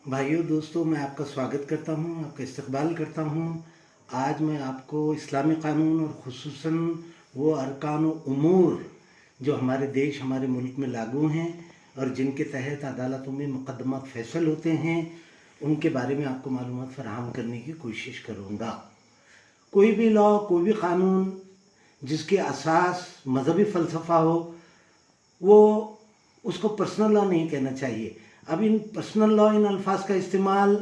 بھائیوں دوستوں، میں آپ کا سواگت کرتا ہوں، آپ کا استقبال کرتا ہوں۔ آج میں آپ کو اسلامی قانون اور خصوصاً وہ ارکان و امور جو ہمارے دیش ہمارے ملک میں لاگو ہیں اور جن کے تحت عدالتوں میں مقدمات فیصل ہوتے ہیں، ان کے بارے میں آپ کو معلومات فراہم کرنے کی کوشش کروں گا۔ کوئی بھی لا، کوئی بھی قانون جس کی اساس مذہبی فلسفہ ہو، وہ اس کو پرسنل لا نہیں کہنا چاہیے۔ اب ان پرسنل لا، ان الفاظ کا استعمال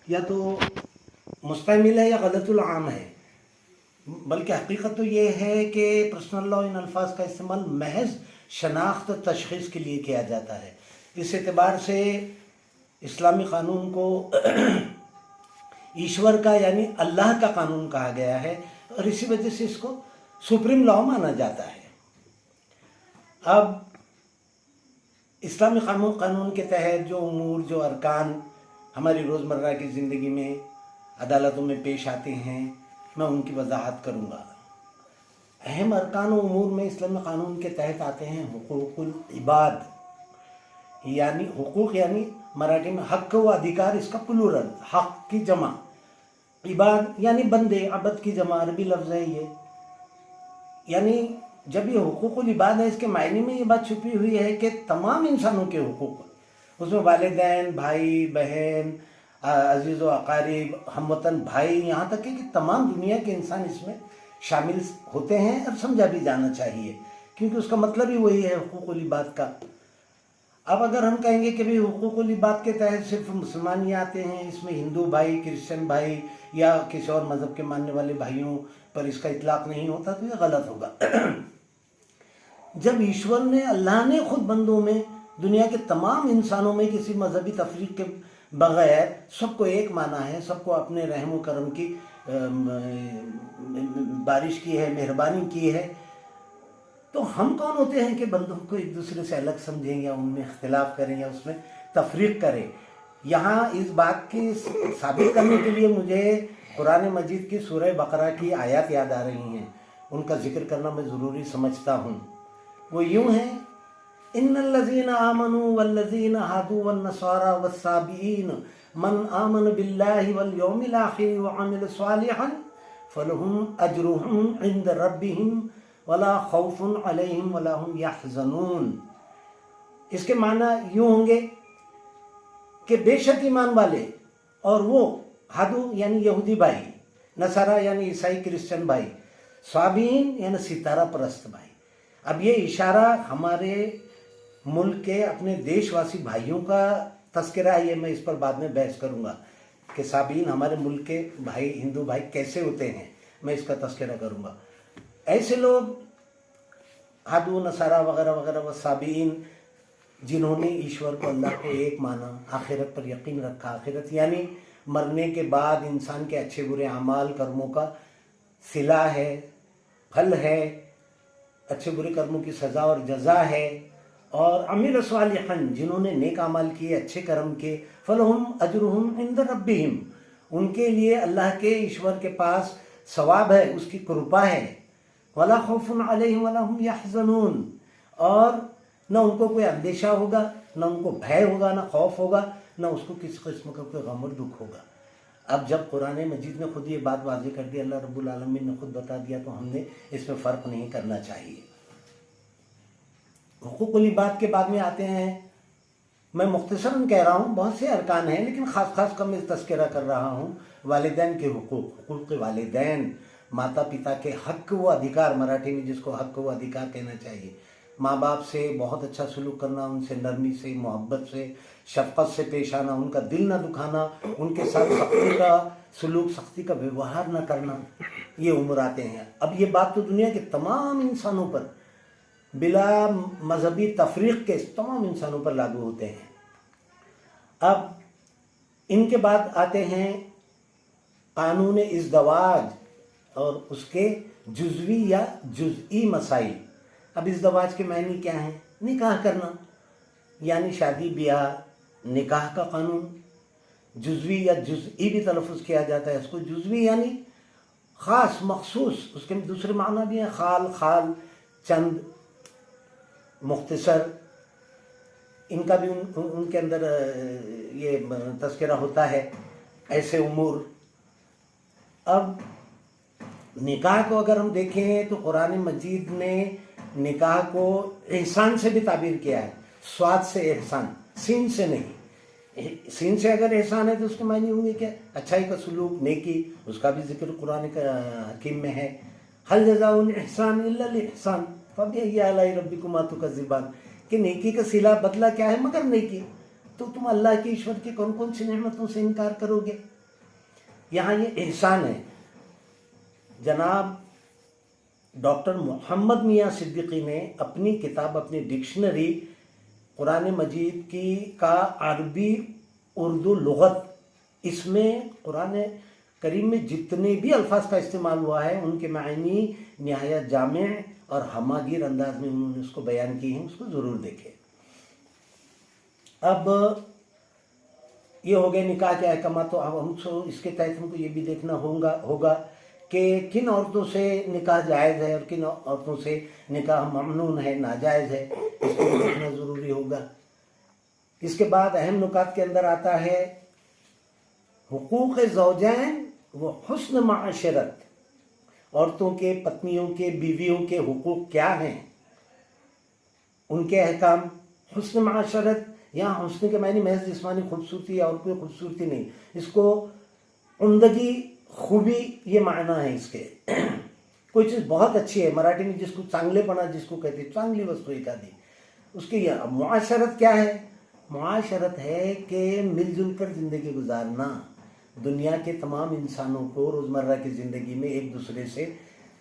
یا تو مستعمل ہے یا غلط العام ہے، بلکہ حقیقت تو یہ ہے کہ پرسنل لا ان الفاظ کا استعمال محض شناخت و تشخیص کے لیے کیا جاتا ہے۔ اس اعتبار سے اسلامی قانون کو ایشور کا یعنی اللہ کا قانون کہا گیا ہے، اور اسی وجہ سے اس کو سپریم لا مانا جاتا ہے۔ اب اسلامی قانون کے تحت جو امور، جو ارکان ہماری روزمرہ کی زندگی میں عدالتوں میں پیش آتے ہیں، میں ان کی وضاحت کروں گا۔ اہم ارکان و امور میں اسلامی قانون کے تحت آتے ہیں حقوق العباد، یعنی حقوق یعنی مراٹھی میں حق و ادھیکار، اس کا پلورل، حق کی جمع، عباد یعنی بندے، عبد کی جمع عربی لفظ ہے یہ۔ یعنی جب یہ حقوق العباد ہے، اس کے معنی میں یہ بات چھپی ہوئی ہے کہ تمام انسانوں کے حقوق، اس میں والدین، بھائی بہن، عزیز و اقارب، ہم وطن بھائی، یہاں تک کہ تمام دنیا کے انسان اس میں شامل ہوتے ہیں، اور سمجھا بھی جانا چاہیے کیونکہ اس کا مطلب ہی وہی ہے حقوق العباد کا۔ اب اگر ہم کہیں گے کہ بھی حقوق العباد کے تحت صرف مسلمان ہی آتے ہیں، اس میں ہندو بھائی، کرسچن بھائی یا کسی اور مذہب کے ماننے والے بھائیوں پر اس کا اطلاق نہیں ہوتا، تو یہ غلط ہوگا۔ جب ایشور نے، اللہ نے خود بندوں میں، دنیا کے تمام انسانوں میں کسی مذہبی تفریق کے بغیر سب کو ایک مانا ہے، سب کو اپنے رحم و کرم کی بارش کی ہے، مہربانی کی ہے، تو ہم کون ہوتے ہیں کہ بندوں کو ایک دوسرے سے الگ سمجھیں یا ان میں اختلاف کریں یا اس میں تفریق کریں۔ یہاں اس بات کی ثابت کرنے کے لیے مجھے قرآن مجید کی سورہ بقرہ کی آیات یاد آ رہی ہیں، ان کا ذکر کرنا میں ضروری سمجھتا ہوں۔ وہ یوں ہیں: ان الذین آمنوا والذین ہادوا والنصارى والصابئین من آمن باللہ والیوم الآخر وعمل صالحا فلہم اجرہم عند ربہم ولا خوف علیہم ولا هم یحزنون۔ اس کے معنی یوں ہوں گے کہ بے شک ایمان والے اور وہ ہادو یعنی یہودی بھائی، نصارہ یعنی عیسائی کرسچن بھائی، صابئین یعنی ستارہ پرست بھائی۔ اب یہ اشارہ ہمارے ملک کے اپنے دیش واسی بھائیوں کا تذکرہ ہے، یہ میں اس پر بعد میں بحث کروں گا کہ صابئین ہمارے ملک کے بھائی، ہندو بھائی کیسے ہوتے ہیں، میں اس کا تذکرہ کروں گا۔ ایسے لوگ ہادو، نصارہ وغیرہ وغیرہ و صابئین جنہوں نے ایشور کو، اللہ کو ایک مانا، آخرت پر یقین رکھا، آخرت یعنی مرنے کے بعد انسان کے اچھے برے اعمال، کرموں کا صلہ ہے، پھل ہے، اچھے برے کرموں کی سزا اور جزا ہے، اور عمل صالحا جنہوں نے نیک اعمال کیے، اچھے کرم کیے، فلہم اجرہم عند ربہم ان کے لیے اللہ کے، ایشور کے پاس ثواب ہے، اس کی کرپا ہے، ولا خوف علیہم ولا هم یحزنون اور نہ ان کو کوئی اندیشہ ہوگا، نہ ان کو بھے ہوگا، نہ خوف ہوگا، نہ اس کو کسی قسم کا کوئی غم اور دکھ ہوگا۔ اب جب قرآن مجید نے خود یہ بات واضح کر دی، اللہ رب العالمین نے خود بتا دیا، تو ہم نے اس میں فرق نہیں کرنا چاہیے۔ حقوق العباد کے بعد میں آتے ہیں، میں مختصراً کہہ رہا ہوں، بہت سے ارکان ہیں لیکن خاص کا میں تذکرہ کر رہا ہوں۔ والدین کے حقوق، حقوق والدین، ماتا پتا کے حق و ادھیکار، مراٹھی میں جس کو حق و ادھیکار کہنا چاہیے، ماں باپ سے بہت اچھا سلوک کرنا، ان سے نرمی سے، محبت سے، شفقت سے پیش آنا، ان کا دل نہ دکھانا، ان کے ساتھ سختی کا سلوک، سختی کا ویوہار نہ کرنا، یہ امور آتے ہیں۔ اب یہ بات تو دنیا کے تمام انسانوں پر بلا مذہبی تفریق کے تمام انسانوں پر لاگو ہوتے ہیں۔ اب ان کے بعد آتے ہیں قانون ازدواج اور اس کے جزوی یا جزئی مسائل۔ اب ازدواج کے معنی کیا ہیں؟ نکاح کرنا، یعنی شادی بیاہ، نکاح کا قانون۔ جزوی یا جزئی بھی تلفظ کیا جاتا ہے اس کو۔ جزوی یعنی خاص، مخصوص، اس کے دوسرے معنی بھی ہیں، خال، چند، مختصر، ان کا بھی ان کے اندر یہ تذکرہ ہوتا ہے ایسے امور. اب نکاح کو اگر ہم دیکھیں تو قرآن مجید نے نکاح کو احسان سے بھی تعبیر کیا ہے. سواد سے احسان، سین سے نہیں. سین سے اگر احسان ہے تو اس کے معنی ہوں گے کہ اچھائی کا سلوک، نیکی، اس کا بھی ذکر قرآن حکیم میں ہے. حل جزاء الاحسان الا الاحسان فبأي آلاء ربكما تكذبان، کہ نیکی کا صلہ بدلہ کیا ہے مگر نیکی. تو تم اللہ کی، ایشور کی کون کون سی نعمتوں سے انکار کرو گے؟ یہاں یہ احسان ہے. جناب ڈاکٹر محمد میاں صدیقی نے اپنی کتاب، اپنی ڈکشنری قرآن مجید کی کا عربی اردو لغت، اس میں قرآن کریم میں جتنے بھی الفاظ کا استعمال ہوا ہے ان کے معنی نہایت جامع اور ہماگیر انداز میں انہوں نے اس کو بیان کی ہیں. اس کو ضرور دیکھیں. اب یہ ہو گئے نکاح کے احکامات. تو اب اس کے تحت ہم کو یہ بھی دیکھنا ہوگا کہ کن عورتوں سے نکاح جائز ہے اور کن عورتوں سے نکاح ممنوع ہے، ناجائز ہے. اس کو بھی دیکھنا ضروری ہوگا. اس کے بعد اہم نکات کے اندر آتا ہے حقوق زوجین و حسن معاشرت. عورتوں کے، پتنیوں کے، بیویوں کے حقوق کیا ہیں، ان کے احکام. حسن معاشرت، یہاں حسن کے معنی محض جسمانی خوبصورتی اور کوئی خوبصورتی نہیں، اس کو عمدگی، خوبی، یہ معنی ہے اس کے. کوئی چیز بہت اچھی ہے، مراٹھی میں جس کو چانگلے پنا جس کو کہتے ہیں، چانگلی وستو ایکادی. اس کی معاشرت کیا ہے؟ معاشرت ہے کہ مل جل کر زندگی گزارنا. دنیا کے تمام انسانوں کو روزمرہ کی زندگی میں ایک دوسرے سے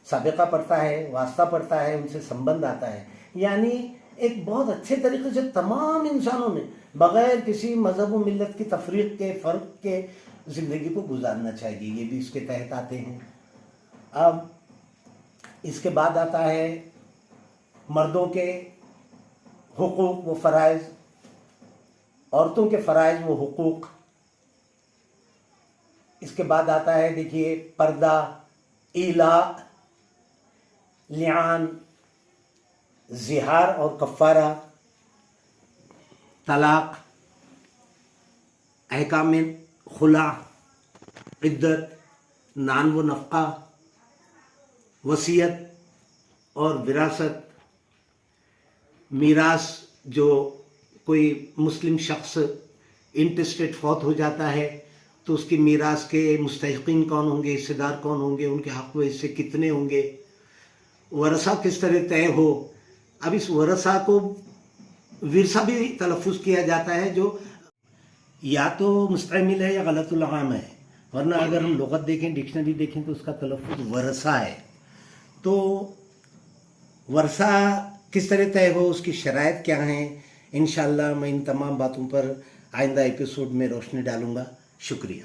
سابقہ پڑتا ہے، واسطہ پڑتا ہے، ان سے سمبند آتا ہے. یعنی ایک بہت اچھے طریقے سے تمام انسانوں نے بغیر کسی مذہب و ملت کی تفریق کے، فرق کے زندگی کو گزارنا چاہیے. یہ بھی اس کے تحت آتے ہیں. اب اس کے بعد آتا ہے مردوں کے حقوق و فرائض، عورتوں کے فرائض و حقوق. اس کے بعد آتا ہے دیکھیے پردہ، ایلا، لعان، زہار اور کفارہ، طلاق، احکام خلا، عدت، نان و نفقہ، وصیت اور وراثت، میراث. جو کوئی مسلم شخص انٹسٹیٹ فوت ہو جاتا ہے تو اس کی میراث کے مستحقین کون ہوں گے، حصے دار کون ہوں گے، ان کے حق و حصے کتنے ہوں گے، ورثہ کس طرح طے ہو. اب اس ورثہ کو ورثہ بھی تلفظ کیا جاتا ہے جو یا تو مستعمل ہے یا غلط اللغام ہے، ورنہ اگر ہم لغت دیکھیں، ڈکشنری دیکھیں تو اس کا تلفظ ورثہ ہے. تو ورثہ کس طرح طے ہو، اس کی شرائط کیا ہیں، انشاءاللہ میں ان تمام باتوں پر آئندہ ایپیسوڈ میں روشنی ڈالوں گا. شکریہ.